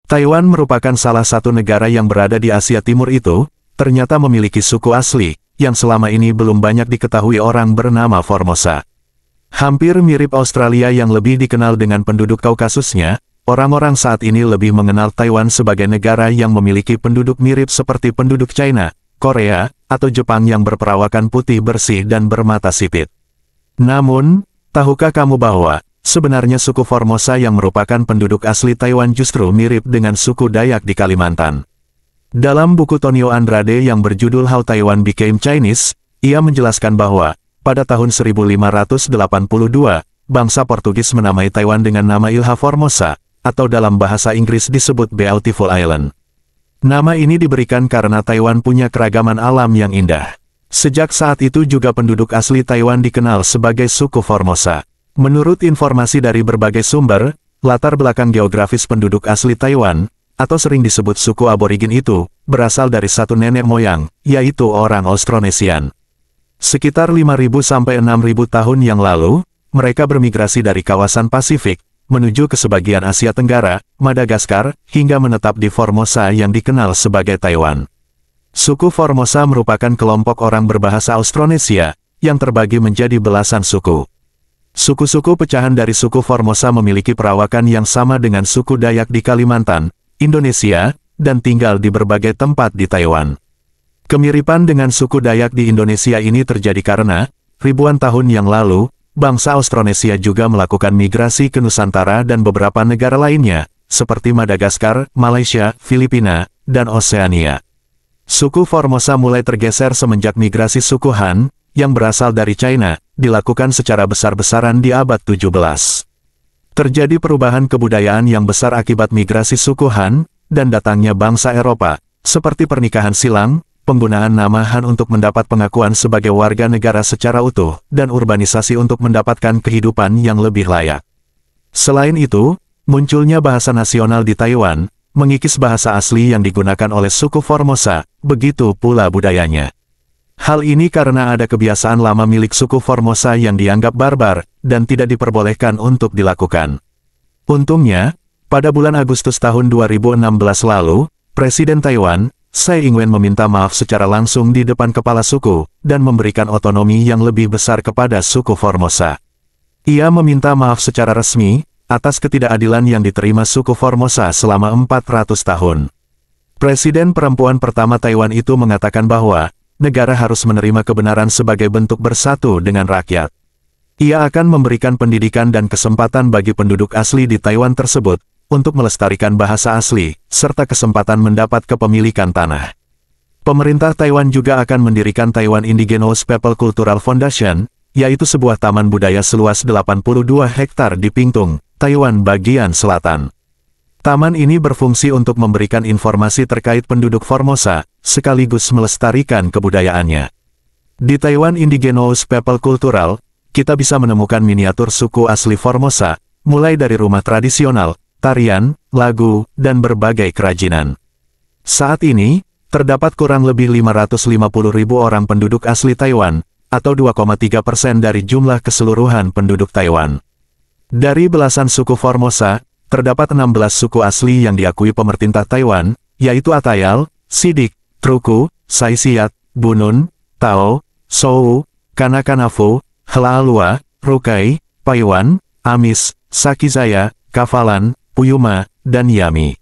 Taiwan merupakan salah satu negara yang berada di Asia Timur itu, ternyata memiliki suku asli, yang selama ini belum banyak diketahui orang bernama Formosa. Hampir mirip Australia yang lebih dikenal dengan penduduk Kaukasusnya, orang-orang saat ini lebih mengenal Taiwan sebagai negara yang memiliki penduduk mirip seperti penduduk China, Korea, atau Jepang yang berperawakan putih bersih dan bermata sipit. Namun, tahukah kamu bahwa sebenarnya suku Formosa yang merupakan penduduk asli Taiwan justru mirip dengan suku Dayak di Kalimantan? Dalam buku Tonio Andrade yang berjudul How Taiwan Became Chinese, ia menjelaskan bahwa, pada tahun 1582, bangsa Portugis menamai Taiwan dengan nama Ilha Formosa, atau dalam bahasa Inggris disebut Beautiful Island. Nama ini diberikan karena Taiwan punya keragaman alam yang indah. Sejak saat itu juga penduduk asli Taiwan dikenal sebagai suku Formosa. Menurut informasi dari berbagai sumber, latar belakang geografis penduduk asli Taiwan, atau sering disebut suku aborigin itu, berasal dari satu nenek moyang, yaitu orang Austronesian. Sekitar 5.000 sampai 6.000 tahun yang lalu, mereka bermigrasi dari kawasan Pasifik, menuju ke sebagian Asia Tenggara, Madagaskar, hingga menetap di Formosa yang dikenal sebagai Taiwan. Suku Formosa merupakan kelompok orang berbahasa Austronesia, yang terbagi menjadi belasan suku. Suku-suku pecahan dari suku Formosa memiliki perawakan yang sama dengan suku Dayak di Kalimantan, Indonesia, dan tinggal di berbagai tempat di Taiwan. Kemiripan dengan suku Dayak di Indonesia ini terjadi karena, ribuan tahun yang lalu, bangsa Austronesia juga melakukan migrasi ke Nusantara dan beberapa negara lainnya, seperti Madagaskar, Malaysia, Filipina, dan Oseania. Suku Formosa mulai tergeser semenjak migrasi suku Han, yang berasal dari China, dilakukan secara besar-besaran di abad 17. Terjadi perubahan kebudayaan yang besar akibat migrasi suku Han, dan datangnya bangsa Eropa, seperti pernikahan silang, penggunaan nama Han untuk mendapat pengakuan sebagai warga negara secara utuh, dan urbanisasi untuk mendapatkan kehidupan yang lebih layak. Selain itu, munculnya bahasa nasional di Taiwan, mengikis bahasa asli yang digunakan oleh suku Formosa, begitu pula budayanya. Hal ini karena ada kebiasaan lama milik suku Formosa yang dianggap barbar, dan tidak diperbolehkan untuk dilakukan. Untungnya, pada bulan Agustus tahun 2016 lalu, Presiden Taiwan, Tsai Ing-wen meminta maaf secara langsung di depan kepala suku, dan memberikan otonomi yang lebih besar kepada suku Formosa. Ia meminta maaf secara resmi, atas ketidakadilan yang diterima suku Formosa selama 400 tahun. Presiden perempuan pertama Taiwan itu mengatakan bahwa, negara harus menerima kebenaran sebagai bentuk bersatu dengan rakyat. Ia akan memberikan pendidikan dan kesempatan bagi penduduk asli di Taiwan tersebut, untuk melestarikan bahasa asli, serta kesempatan mendapat kepemilikan tanah. Pemerintah Taiwan juga akan mendirikan Taiwan Indigenous People Cultural Foundation, yaitu sebuah taman budaya seluas 82 hektar di Pingtung, Taiwan bagian selatan. Taman ini berfungsi untuk memberikan informasi terkait penduduk Formosa, sekaligus melestarikan kebudayaannya. Di Taiwan Indigenous People Cultural, kita bisa menemukan miniatur suku asli Formosa, mulai dari rumah tradisional, tarian, lagu, dan berbagai kerajinan. Saat ini, terdapat kurang lebih 550.000 orang penduduk asli Taiwan, atau 2,3% dari jumlah keseluruhan penduduk Taiwan. Dari belasan suku Formosa, terdapat 16 suku asli yang diakui pemerintah Taiwan, yaitu Atayal, Sidik, Truku, Saisiat, Bunun, Tao, Sou, Kanakanafu, Hlaalua, Rukai, Paiwan, Amis, Sakizaya, Kafalan, Puyuma, dan Yami.